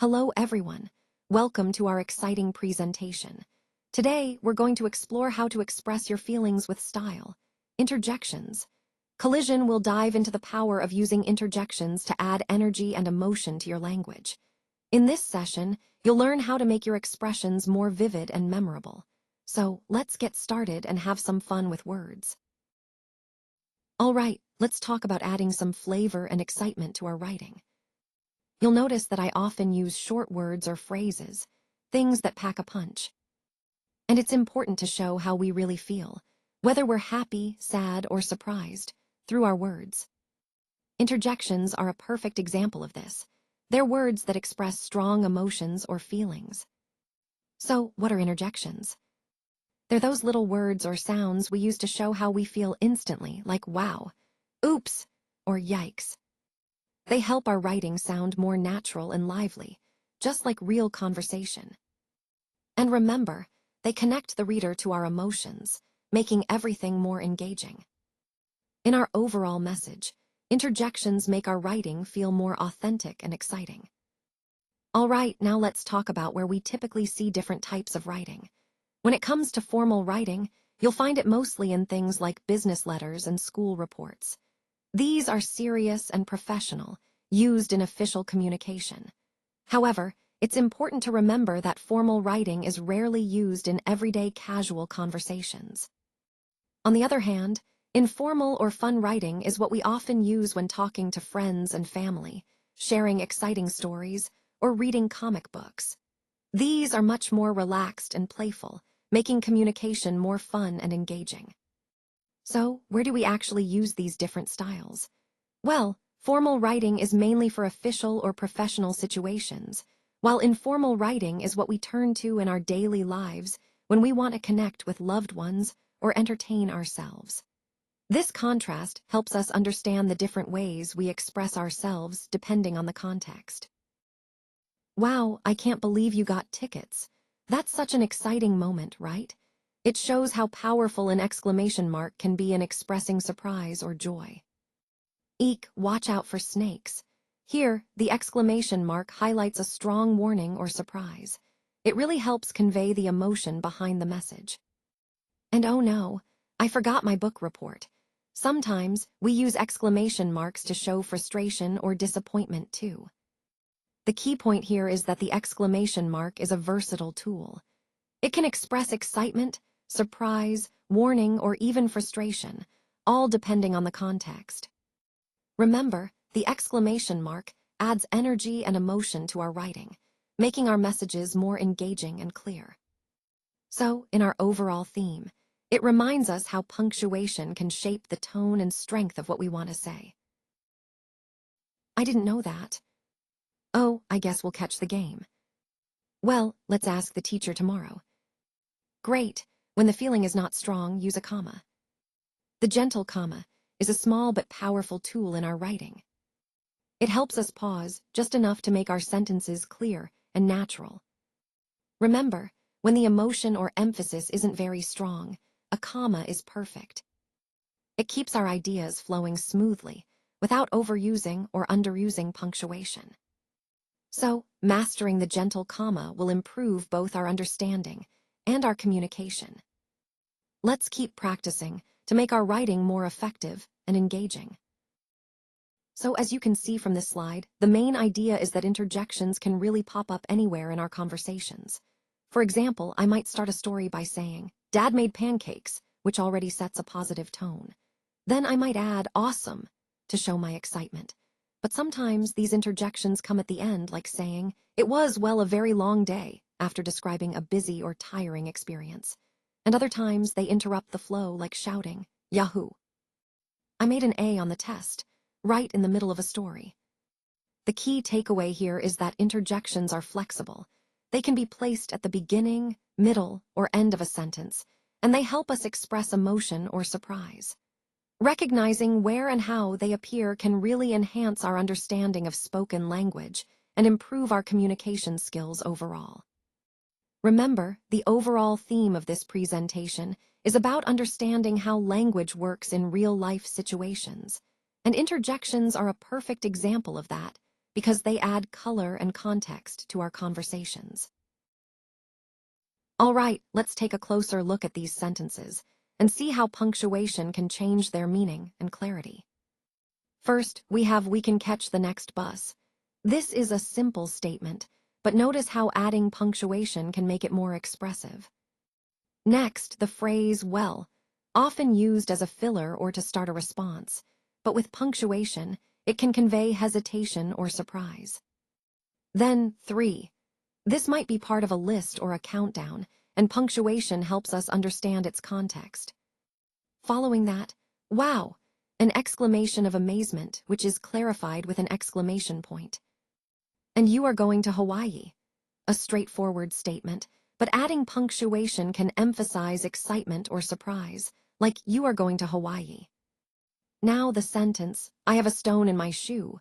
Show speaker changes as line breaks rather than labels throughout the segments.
Hello everyone. Welcome to our exciting presentation. Today, we're going to explore how to express your feelings with style. Interjections. Collision will dive into the power of using interjections to add energy and emotion to your language. In this session, you'll learn how to make your expressions more vivid and memorable. So, let's get started and have some fun with words. All right, let's talk about adding some flavor and excitement to our writing. You'll notice that I often use short words or phrases, things that pack a punch. And it's important to show how we really feel, whether we're happy, sad, or surprised, through our words. Interjections are a perfect example of this. They're words that express strong emotions or feelings. So, what are interjections? They're those little words or sounds we use to show how we feel instantly, like wow, oops, or yikes. They help our writing sound more natural and lively, just like real conversation. And remember, they connect the reader to our emotions, making everything more engaging. In our overall message, interjections make our writing feel more authentic and exciting. All right, now let's talk about where we typically see different types of writing. When it comes to formal writing, you'll find it mostly in things like business letters and school reports. These are serious and professional, used in official communication. However, it's important to remember that formal writing is rarely used in everyday casual conversations. On the other hand, informal or fun writing is what we often use when talking to friends and family, sharing exciting stories, or reading comic books. These are much more relaxed and playful, making communication more fun and engaging. So, where do we actually use these different styles? Well, formal writing is mainly for official or professional situations, while informal writing is what we turn to in our daily lives when we want to connect with loved ones or entertain ourselves. This contrast helps us understand the different ways we express ourselves depending on the context. Wow, I can't believe you got tickets. That's such an exciting moment, right? It shows how powerful an exclamation mark can be in expressing surprise or joy. Eek, watch out for snakes. Here, the exclamation mark highlights a strong warning or surprise. It really helps convey the emotion behind the message. And oh no, I forgot my book report. Sometimes, we use exclamation marks to show frustration or disappointment too. The key point here is that the exclamation mark is a versatile tool. It can express excitement, surprise, warning, or even frustration, all depending on the context. Remember, the exclamation mark adds energy and emotion to our writing, making our messages more engaging and clear. So, in our overall theme, it reminds us how punctuation can shape the tone and strength of what we want to say. I didn't know that. Oh, I guess we'll catch the game. Well, let's ask the teacher tomorrow. Great. When the feeling is not strong, use a comma. The gentle comma is a small but powerful tool in our writing. It helps us pause just enough to make our sentences clear and natural. Remember, when the emotion or emphasis isn't very strong, a comma is perfect. It keeps our ideas flowing smoothly without overusing or underusing punctuation. So, mastering the gentle comma will improve both our understanding and our communication. Let's keep practicing to make our writing more effective and engaging. So, as you can see from this slide, the main idea is that interjections can really pop up anywhere in our conversations. For example, I might start a story by saying, "Dad made pancakes," which already sets a positive tone. Then I might add, "awesome," to show my excitement. But sometimes these interjections come at the end, like saying, "It was, well, a very long day," after describing a busy or tiring experience. And other times they interrupt the flow, like shouting, "Yahoo! I made an A on the test," right in the middle of a story. The key takeaway here is that interjections are flexible. They can be placed at the beginning, middle, or end of a sentence, and they help us express emotion or surprise. Recognizing where and how they appear can really enhance our understanding of spoken language and improve our communication skills overall. Remember, the overall theme of this presentation is about understanding how language works in real-life situations, and interjections are a perfect example of that, because they add color and context to our conversations. All right, let's take a closer look at these sentences and see how punctuation can change their meaning and clarity. First, we have "we can catch the next bus." This is a simple statement, but notice how adding punctuation can make it more expressive. Next, the phrase "well," often used as a filler or to start a response, but with punctuation, it can convey hesitation or surprise. Then, 3. This might be part of a list or a countdown, and punctuation helps us understand its context. Following that, "wow," an exclamation of amazement, which is clarified with an exclamation point. "And you are going to Hawaii," a straightforward statement, but adding punctuation can emphasize excitement or surprise, like "you are going to Hawaii." Now the sentence, "I have a stone in my shoe,"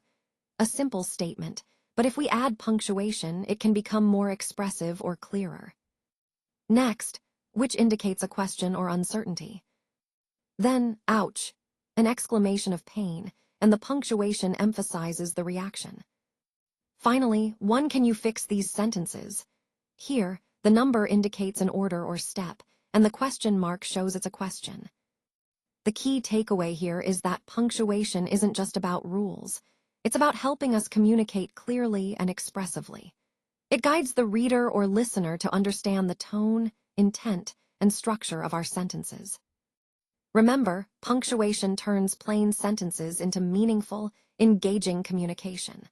a simple statement, but if we add punctuation, it can become more expressive or clearer. Next, which indicates a question or uncertainty. Then, "ouch," an exclamation of pain, and the punctuation emphasizes the reaction. Finally, "one can you fix these sentences?" Here, the number indicates an order or step, and the question mark shows it's a question. The key takeaway here is that punctuation isn't just about rules. It's about helping us communicate clearly and expressively. It guides the reader or listener to understand the tone, intent, and structure of our sentences. Remember, punctuation turns plain sentences into meaningful, engaging communication.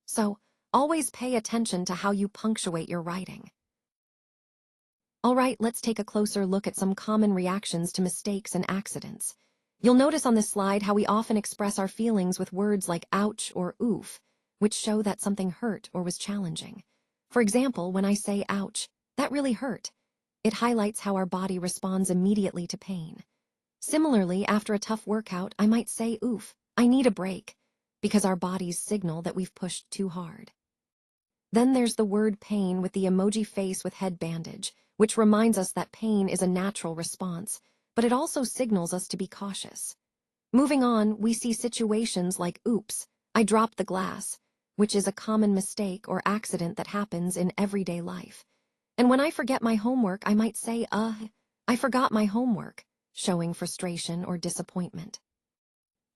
So, always pay attention to how you punctuate your writing. All right, let's take a closer look at some common reactions to mistakes and accidents. You'll notice on this slide how we often express our feelings with words like ouch or oof, which show that something hurt or was challenging. For example, when I say ouch, that really hurt, it highlights how our body responds immediately to pain. Similarly, after a tough workout, I might say oof, I need a break, because our bodies signal that we've pushed too hard. Then there's the word pain with the emoji face with head bandage, which reminds us that pain is a natural response, but it also signals us to be cautious. Moving on, we see situations like oops, I dropped the glass, which is a common mistake or accident that happens in everyday life. And when I forget my homework, I might say, I forgot my homework, showing frustration or disappointment.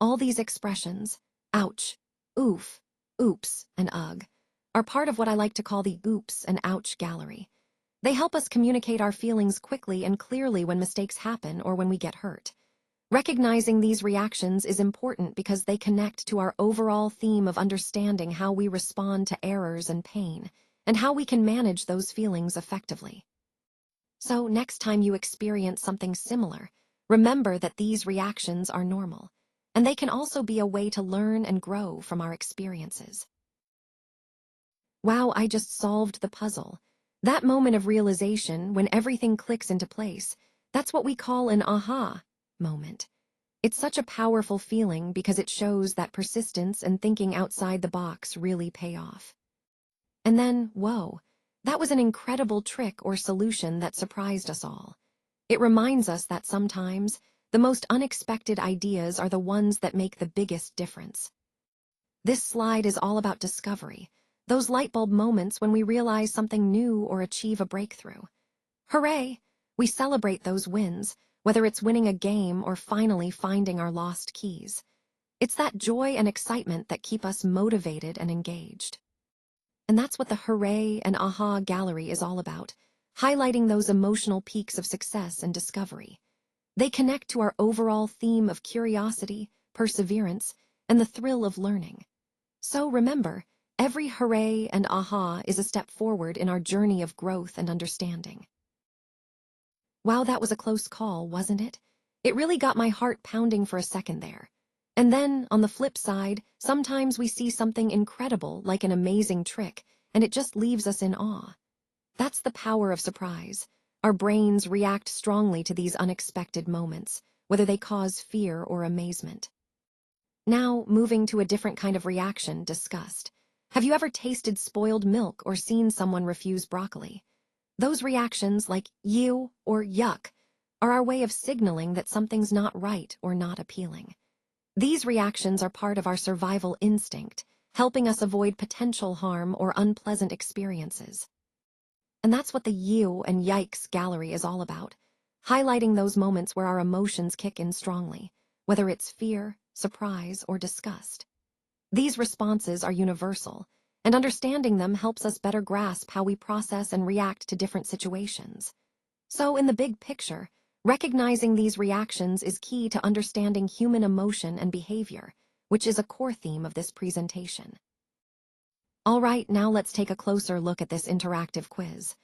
All these expressions, ouch, oof, oops, and ugh, are part of what I like to call the oops and ouch gallery. They help us communicate our feelings quickly and clearly when mistakes happen or when we get hurt. Recognizing these reactions is important because they connect to our overall theme of understanding how we respond to errors and pain, and how we can manage those feelings effectively. So, next time you experience something similar, remember that these reactions are normal, and they can also be a way to learn and grow from our experiences. Wow, I just solved the puzzle. That moment of realization when everything clicks into place, that's what we call an aha moment. It's such a powerful feeling because it shows that persistence and thinking outside the box really pay off. And then, whoa, that was an incredible trick or solution that surprised us all. It reminds us that sometimes the most unexpected ideas are the ones that make the biggest difference. This slide is all about discovery, those light bulb moments when we realize something new or achieve a breakthrough. Hooray! We celebrate those wins, whether it's winning a game or finally finding our lost keys. It's that joy and excitement that keep us motivated and engaged. And that's what the hooray and aha gallery is all about, highlighting those emotional peaks of success and discovery. They connect to our overall theme of curiosity, perseverance, and the thrill of learning. So remember, every hooray and aha is a step forward in our journey of growth and understanding. Wow, that was a close call, wasn't it? It really got my heart pounding for a second there. And then, on the flip side, sometimes we see something incredible, like an amazing trick, and it just leaves us in awe. That's the power of surprise. Our brains react strongly to these unexpected moments, whether they cause fear or amazement. Now, moving to a different kind of reaction, disgust. Have you ever tasted spoiled milk or seen someone refuse broccoli? Those reactions, like ew or yuck, are our way of signaling that something's not right or not appealing. These reactions are part of our survival instinct, helping us avoid potential harm or unpleasant experiences. And that's what the you and yikes gallery is all about, highlighting those moments where our emotions kick in strongly, whether it's fear, surprise, or disgust. These responses are universal, and understanding them helps us better grasp how we process and react to different situations. So, in the big picture, recognizing these reactions is key to understanding human emotion and behavior, which is a core theme of this presentation. All right, now let's take a closer look at this interactive quiz.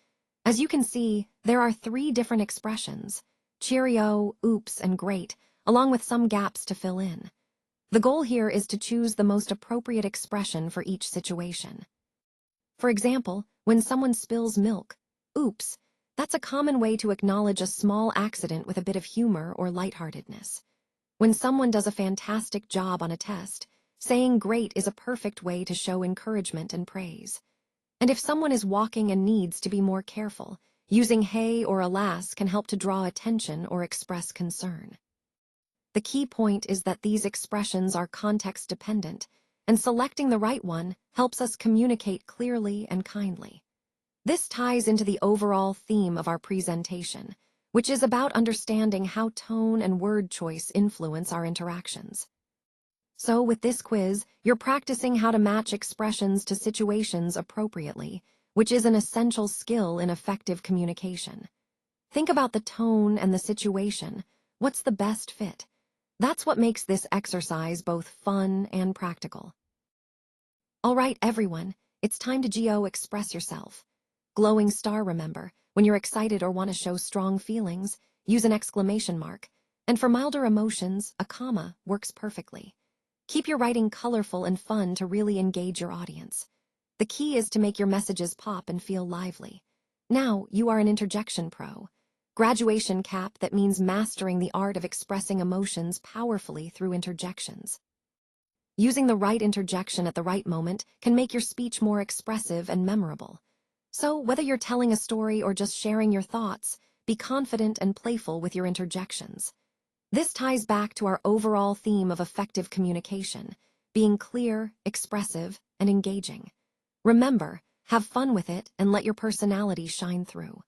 As you can see, there are 3 different expressions: cheerio, oops, and great, along with some gaps to fill in. The goal here is to choose the most appropriate expression for each situation. For example, when someone spills milk, oops, that's a common way to acknowledge a small accident with a bit of humor or lightheartedness. When someone does a fantastic job on a test, saying great is a perfect way to show encouragement and praise. And if someone is walking and needs to be more careful, using hey or alas can help to draw attention or express concern. The key point is that these expressions are context-dependent, and selecting the right one helps us communicate clearly and kindly. This ties into the overall theme of our presentation, which is about understanding how tone and word choice influence our interactions. So, with this quiz, you're practicing how to match expressions to situations appropriately, which is an essential skill in effective communication. Think about the tone and the situation. What's the best fit? That's what makes this exercise both fun and practical. All right, everyone, it's time to express yourself. Glowing star, remember, when you're excited or want to show strong feelings, use an exclamation mark. And for milder emotions, a comma works perfectly. Keep your writing colorful and fun to really engage your audience. The key is to make your messages pop and feel lively. Now, you are an interjection pro. Graduation cap that means mastering the art of expressing emotions powerfully through interjections. Using the right interjection at the right moment can make your speech more expressive and memorable. So, whether you're telling a story or just sharing your thoughts, be confident and playful with your interjections. This ties back to our overall theme of effective communication, being clear, expressive, and engaging. Remember, have fun with it and let your personality shine through.